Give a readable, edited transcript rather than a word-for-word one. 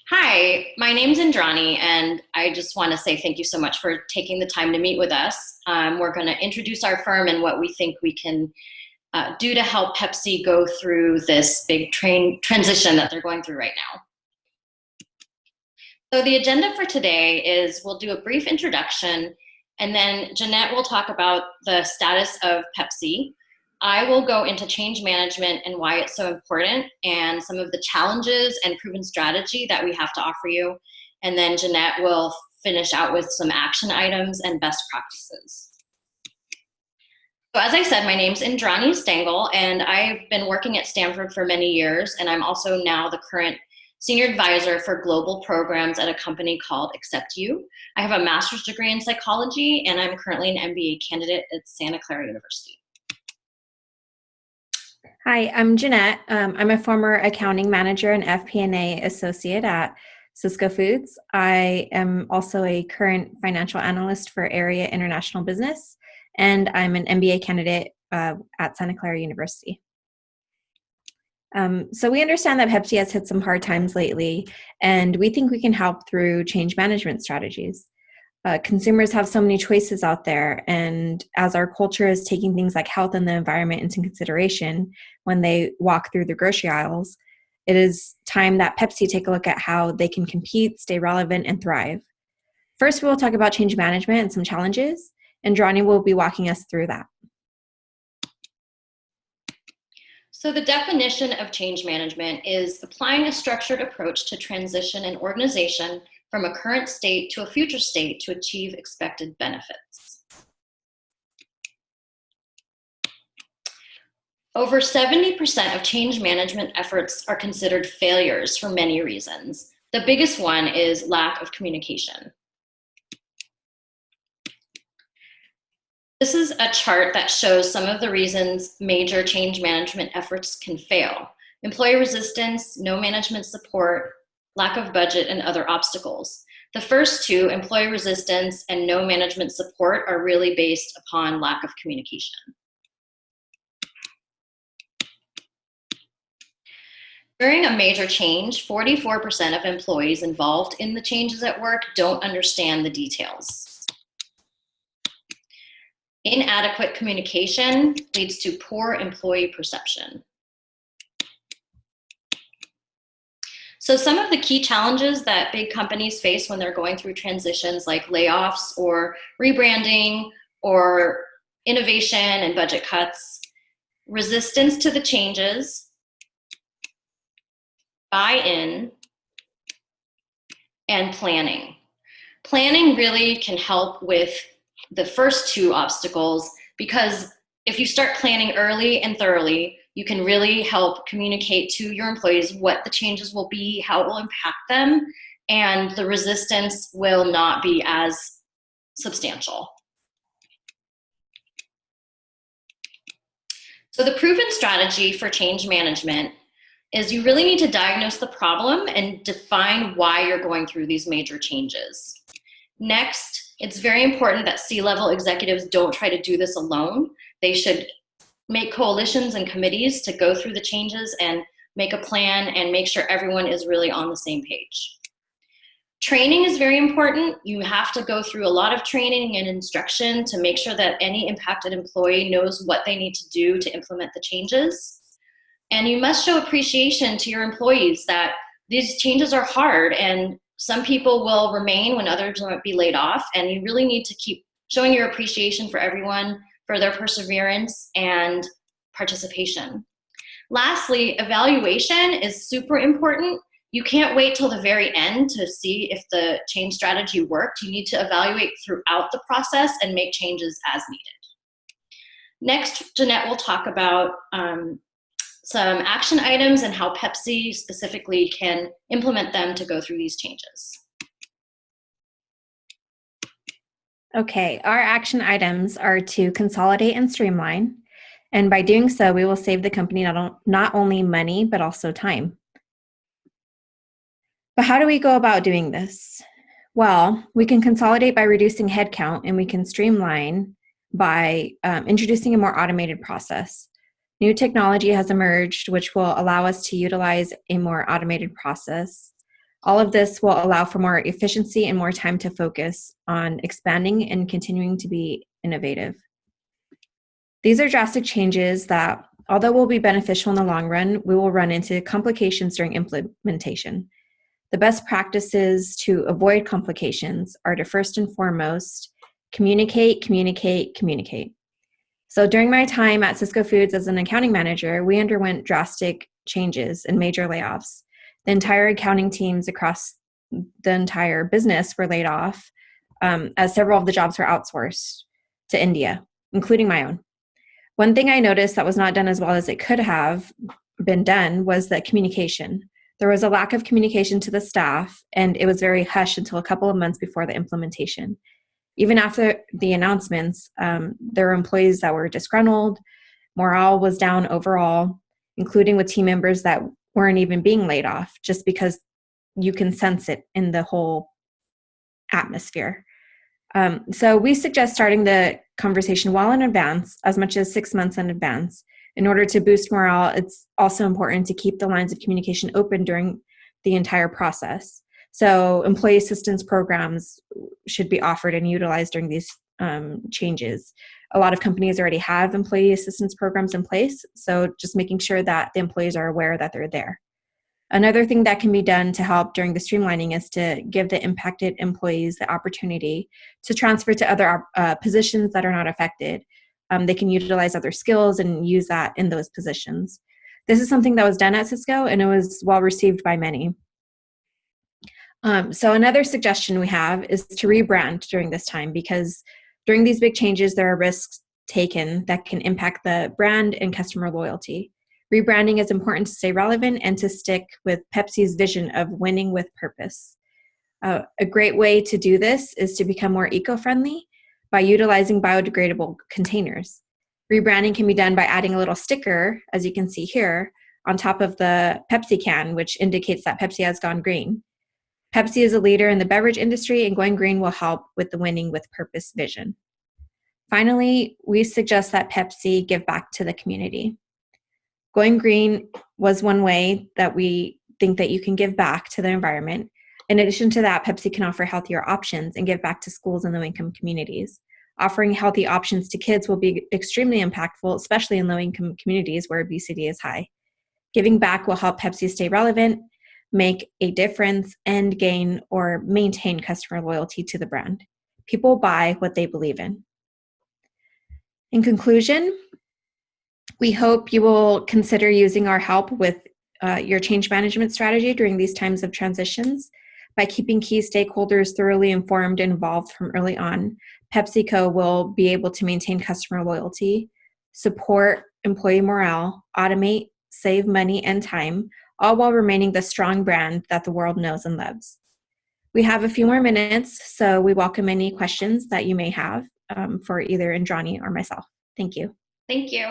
Hi, my name's Indrani, and I just want to say thank you so much for taking the time to meet with us. We're going to introduce our firm and what we think we can do to help Pepsi go through this big transition that they're going through right now. So the agenda for today is we'll do a brief introduction, and then Jeanette will talk about the status of Pepsi. I will go into change management and why it's so important and some of the challenges and proven strategy that we have to offer you. And then Jeanette will finish out with some action items and best practices. So as I said, my name's Indrani Stengel, and I've been working at Stanford for many years, and I'm also now the current Senior Advisor for Global Programs at a company called Accept You. I have a master's degree in psychology, and I'm currently an MBA candidate at Santa Clara University. Hi, I'm Jeanette. I'm a former accounting manager and FP&A associate at Cisco Foods. I am also a current financial analyst for Area International Business, and I'm an MBA candidate at Santa Clara University. So we understand that Pepsi has hit some hard times lately, and we think we can help through change management strategies. Consumers have so many choices out there, and as our culture is taking things like health and the environment into consideration when they walk through the grocery aisles, it is time that Pepsi take a look at how they can compete, stay relevant, and thrive. First, we will talk about change management and some challenges, and Dronnie will be walking us through that. So the definition of change management is applying a structured approach to transition an organization from a current state to a future state to achieve expected benefits. Over 70% of change management efforts are considered failures for many reasons. The biggest one is lack of communication. This is a chart that shows some of the reasons major change management efforts can fail. Employee resistance, no management support, lack of budget, and other obstacles. The first two, employee resistance and no management support, are really based upon lack of communication. During a major change, 44% of employees involved in the changes at work don't understand the details. Inadequate communication leads to poor employee perception. So some of the key challenges that big companies face when they're going through transitions like layoffs or rebranding or innovation and budget cuts: resistance to the changes, buy-in, and planning. Planning really can help with the first two obstacles, because if you start planning early and thoroughly, you can really help communicate to your employees what the changes will be, how it will impact them, and the resistance will not be as substantial. So the proven strategy for change management is you really need to diagnose the problem and define why you're going through these major changes. Next, it's very important that C-level executives don't try to do this alone. They should make coalitions and committees to go through the changes and make a plan and make sure everyone is really on the same page. Training is very important. You have to go through a lot of training and instruction to make sure that any impacted employee knows what they need to do to implement the changes. And you must show appreciation to your employees that these changes are hard, and some people will remain when others might be laid off, and you really need to keep showing your appreciation for everyone, for their perseverance and participation. Lastly, evaluation is super important. You can't wait till the very end to see if the change strategy worked. You need to evaluate throughout the process and make changes as needed. Next, Jeanette will talk about some action items and how Pepsi specifically can implement them to go through these changes. Okay, our action items are to consolidate and streamline, and by doing so, we will save the company not only money, but also time. But how do we go about doing this? Well, we can consolidate by reducing headcount, and we can streamline by introducing a more automated process. New technology has emerged, which will allow us to utilize a more automated process. All of this will allow for more efficiency and more time to focus on expanding and continuing to be innovative. These are drastic changes that, although will be beneficial in the long run, we will run into complications during implementation. The best practices to avoid complications are to first and foremost communicate, communicate, communicate. So during my time at Cisco Foods as an accounting manager, we underwent drastic changes and major layoffs. The entire accounting teams across the entire business were laid off, as several of the jobs were outsourced to India, including my own. One thing I noticed that was not done as well as it could have been done was the communication. There was a lack of communication to the staff, and it was very hush until a couple of months before the implementation. Even after the announcements, there were employees that were disgruntled. Morale was down overall, including with team members that weren't even being laid off, just because you can sense it in the whole atmosphere. So we suggest starting the conversation well in advance, as much as 6 months in advance. In order to boost morale, it's also important to keep the lines of communication open during the entire process. So employee assistance programs should be offered and utilized during these changes. A lot of companies already have employee assistance programs in place, so just making sure that the employees are aware that they're there. Another thing that can be done to help during the streamlining is to give the impacted employees the opportunity to transfer to other positions that are not affected. They can utilize other skills and use that in those positions. This is something that was done at Cisco, and it was well received by many. So another suggestion we have is to rebrand during this time, because during these big changes, there are risks taken that can impact the brand and customer loyalty. Rebranding is important to stay relevant and to stick with Pepsi's vision of winning with purpose. A great way to do this is to become more eco-friendly by utilizing biodegradable containers. Rebranding can be done by adding a little sticker, as you can see here, on top of the Pepsi can, which indicates that Pepsi has gone green. Pepsi is a leader in the beverage industry, and going green will help with the winning with purpose vision. Finally, we suggest that Pepsi give back to the community. Going green was one way that we think that you can give back to the environment. In addition to that, Pepsi can offer healthier options and give back to schools and low-income communities. Offering healthy options to kids will be extremely impactful, especially in low-income communities where obesity is high. Giving back will help Pepsi stay relevant, make a difference, and gain or maintain customer loyalty to the brand. People buy what they believe in. In conclusion, we hope you will consider using our help with your change management strategy during these times of transitions. By keeping key stakeholders thoroughly informed and involved from early on, PepsiCo will be able to maintain customer loyalty, support employee morale, automate, save money and time, all while remaining the strong brand that the world knows and loves. We have a few more minutes, so we welcome any questions that you may have for either Indrani or myself. Thank you. Thank you.